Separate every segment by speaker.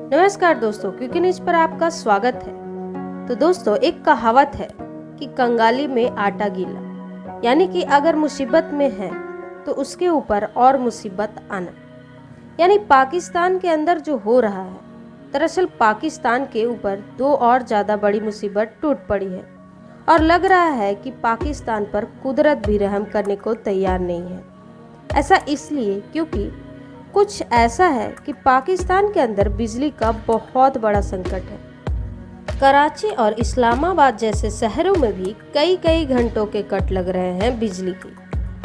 Speaker 1: नमस्कार दोस्तों, क्योंकि न्यूज पर आपका स्वागत है। तो दोस्तों, एक कहावत है कि कंगाली में आटा गीला, यानी कि अगर मुसीबत में है तो उसके ऊपर और मुसीबत आना। यानी पाकिस्तान के अंदर जो हो रहा है, दरअसल पाकिस्तान के ऊपर दो और ज्यादा बड़ी मुसीबत टूट पड़ी है और लग रहा है कि पाकिस्तान पर कुदरत भी रहम करने को तैयार नहीं है। ऐसा इसलिए क्योंकि कुछ ऐसा है कि पाकिस्तान के अंदर बिजली का बहुत बड़ा संकट है। कराची और इस्लामाबाद जैसे शहरों में भी कई कई घंटों के कट लग रहे हैं बिजली की,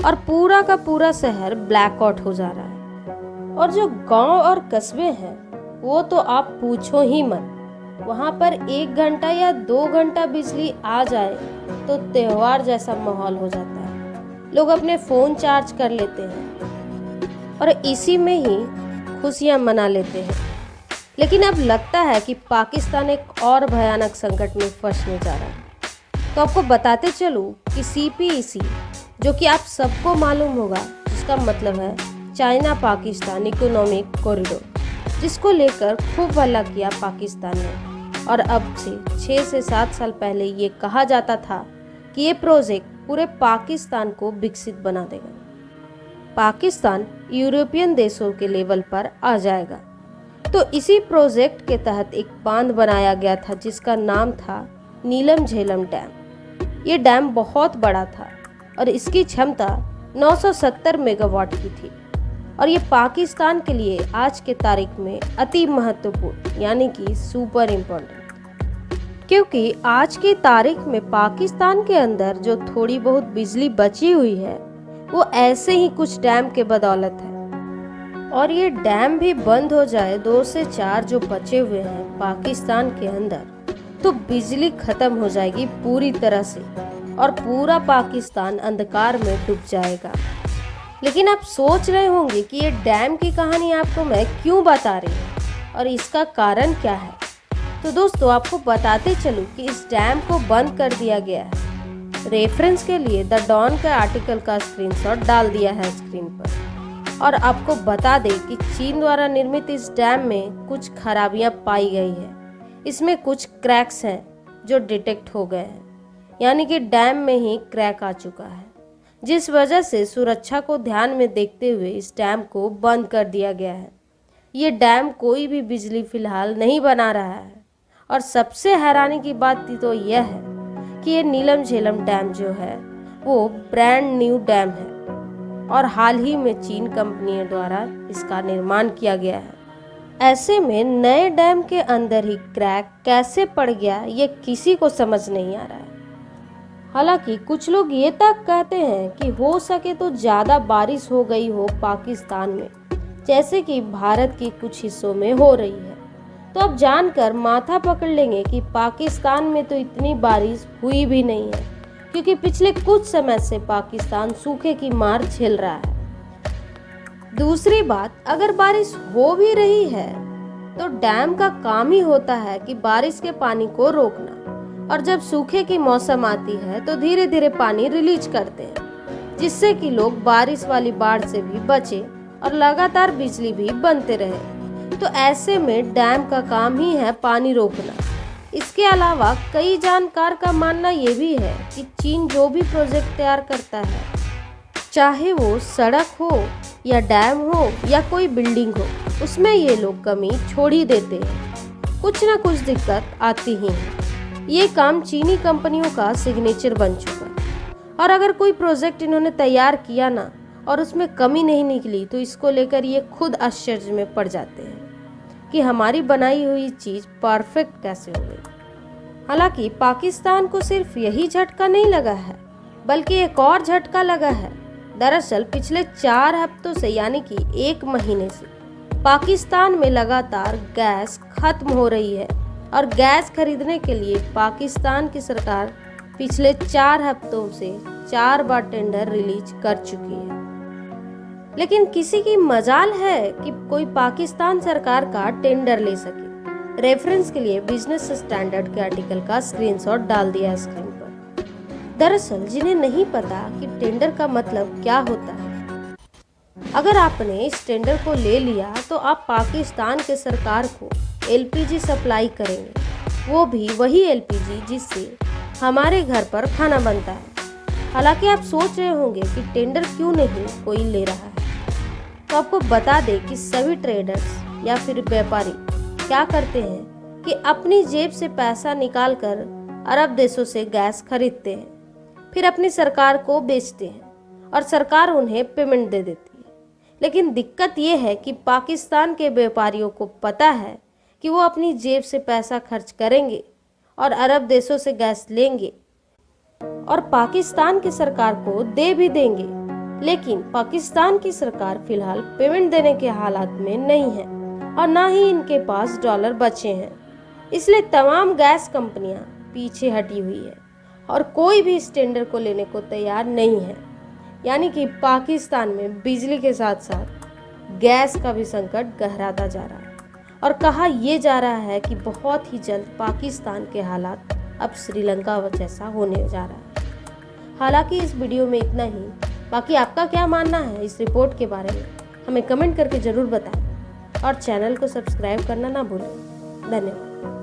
Speaker 1: और पूरा का पूरा शहर ब्लैकआउट हो जा रहा है। और जो गांव और कस्बे हैं वो तो आप पूछो ही मत। वहां पर 1 घंटा या 2 घंटा बिजली आ जाए तो त्योहार जैसा माहौल हो जाता है। लोग अपने फोन चार्ज कर लेते हैं और इसी में ही खुशियां मना लेते हैं। लेकिन अब लगता है कि पाकिस्तान एक और भयानक संकट में फंसने जा रहा है। तो आपको बताते चलूं कि CPEC, जो कि आप सबको मालूम होगा, जिसका मतलब है चाइना पाकिस्तान इकोनॉमिक कॉरिडोर, जिसको लेकर खूब हल्ला किया पाकिस्तान ने। और अब से 6 से 7 साल पहले ये कहा जाता था कि ये प्रोजेक्ट पूरे पाकिस्तान को विकसित बना देगा। पाकिस्तान यूरोपियन देशों के लेवल पर आ जाएगा। तो इसी प्रोजेक्ट के तहत एक बांध बनाया गया था जिसका नाम था नीलम झेलम डैम। ये डैम बहुत बड़ा था और इसकी क्षमता 970 मेगावाट की थी। और ये पाकिस्तान के लिए आज के तारीख में अति महत्वपूर्ण, यानी कि सुपर इम्पोर्टेंट, क्योंकि आज की तारीख में पाकिस्तान के अंदर जो थोड़ी बहुत बिजली बची हुई है वो ऐसे ही कुछ डैम के बदौलत है। और ये डैम भी बंद हो जाए 2 से 4 जो बचे हुए हैं पाकिस्तान के अंदर, तो बिजली खत्म हो जाएगी पूरी तरह से और पूरा पाकिस्तान अंधकार में डूब जाएगा। लेकिन आप सोच रहे होंगे कि ये डैम की कहानी आपको मैं क्यों बता रही हूँ और इसका कारण क्या है। तो दोस्तों, आपको बताते चलूँ कि इस डैम को बंद कर दिया गया है। रेफरेंस के लिए द डॉन के आर्टिकल का स्क्रीनशॉट डाल दिया है स्क्रीन पर। और आपको बता दें कि चीन द्वारा निर्मित इस डैम में कुछ खराबियां पाई गई है। इसमें कुछ क्रैक्स हैं जो डिटेक्ट हो गए हैं, यानी कि डैम में ही क्रैक आ चुका है, जिस वजह से सुरक्षा को ध्यान में देखते हुए इस डैम को बंद कर दिया गया है। ये डैम कोई भी बिजली फिलहाल नहीं बना रहा है। और सबसे हैरानी की बात तो यह है कि ये नीलम झेलम डैम जो है वो ब्रांड न्यू डैम है और हाल ही में चीन कंपनियों द्वारा इसका निर्माण किया गया है। ऐसे में नए डैम के अंदर ही क्रैक कैसे पड़ गया ये किसी को समझ नहीं आ रहा है। हालांकि कुछ लोग ये तक कहते हैं कि हो सके तो ज़्यादा बारिश हो गई हो पाकिस्तान में, जैसे कि भारत के कुछ हिस्सों में हो रही है। तो अब जानकर माथा पकड़ लेंगे कि पाकिस्तान में तो इतनी बारिश हुई भी नहीं है, क्योंकि पिछले कुछ समय से पाकिस्तान सूखे की मार झेल रहा है। दूसरी बात, अगर बारिश हो भी रही है तो डैम का काम ही होता है कि बारिश के पानी को रोकना, और जब सूखे की मौसम आती है तो धीरे धीरे पानी रिलीज करते हैं, जिससे कि लोग बारिश वाली बाढ़ से भी बचे और लगातार बिजली भी बनते रहे। तो ऐसे में डैम का काम ही है पानी रोकना। इसके अलावा कई जानकार का मानना ये भी है कि चीन जो भी प्रोजेक्ट तैयार करता है, चाहे वो सड़क हो या डैम हो या कोई बिल्डिंग हो, उसमें ये लोग कमी छोड़ ही देते हैं। कुछ ना कुछ दिक्कत आती ही है। ये काम चीनी कंपनियों का सिग्नेचर बन चुका है। और अगर कोई प्रोजेक्ट इन्होंने तैयार किया ना और उसमें कमी नहीं निकली तो इसको लेकर ये खुद आश्चर्य में पड़ जाते हैं कि हमारी बनाई हुई चीज परफेक्ट कैसे हो गई। हालांकि पाकिस्तान को सिर्फ यही झटका नहीं लगा है, बल्कि एक और झटका लगा है। दरअसल पिछले 4 हफ्तों से, यानी कि 1 महीने से, पाकिस्तान में लगातार गैस खत्म हो रही है। और गैस खरीदने के लिए पाकिस्तान की सरकार पिछले 4 हफ्तों से 4 बार टेंडर रिलीज कर चुकी है। लेकिन किसी की मजाल है कि कोई पाकिस्तान सरकार का टेंडर ले सके। रेफरेंस के लिए बिजनेस स्टैंडर्ड के आर्टिकल का स्क्रीनशॉट डाल दिया है स्क्रीन पर। दरअसल जिन्हें नहीं पता कि टेंडर का मतलब क्या होता है, अगर आपने इस टेंडर को ले लिया तो आप पाकिस्तान के सरकार को एलपीजी सप्लाई करेंगे, वो भी वही एलपीजी जिससे हमारे घर पर खाना बनता है। हालांकि आप सोच रहे होंगे कि टेंडर क्यों नहीं कोई ले रहा है, तो आपको बता दें कि सभी ट्रेडर्स या फिर व्यापारी क्या करते हैं कि अपनी जेब से पैसा निकालकर अरब देशों से गैस खरीदते हैं, फिर अपनी सरकार को बेचते हैं और सरकार उन्हें पेमेंट दे देती है। लेकिन दिक्कत ये है कि पाकिस्तान के व्यापारियों को पता है कि वो अपनी जेब से पैसा खर्च करेंगे और अरब देशों से गैस लेंगे और पाकिस्तान की सरकार को दे भी देंगे, लेकिन पाकिस्तान की सरकार फिलहाल पेमेंट देने के हालात में नहीं है और ना ही इनके पास डॉलर बचे हैं। इसलिए तमाम गैस कंपनियां पीछे हटी हुई है और कोई भी इस टेंडर को लेने को तैयार नहीं है। यानी कि पाकिस्तान में बिजली के साथ साथ गैस का भी संकट गहराता जा रहा है और कहा यह जा रहा है कि बहुत ही जल्द पाकिस्तान के हालात अब श्रीलंका जैसा होने जा रहा है। हालांकि इस वीडियो में इतना ही। बाकी आपका क्या मानना है इस रिपोर्ट के बारे में, हमें कमेंट करके ज़रूर बताएं और चैनल को सब्सक्राइब करना ना भूलें। धन्यवाद।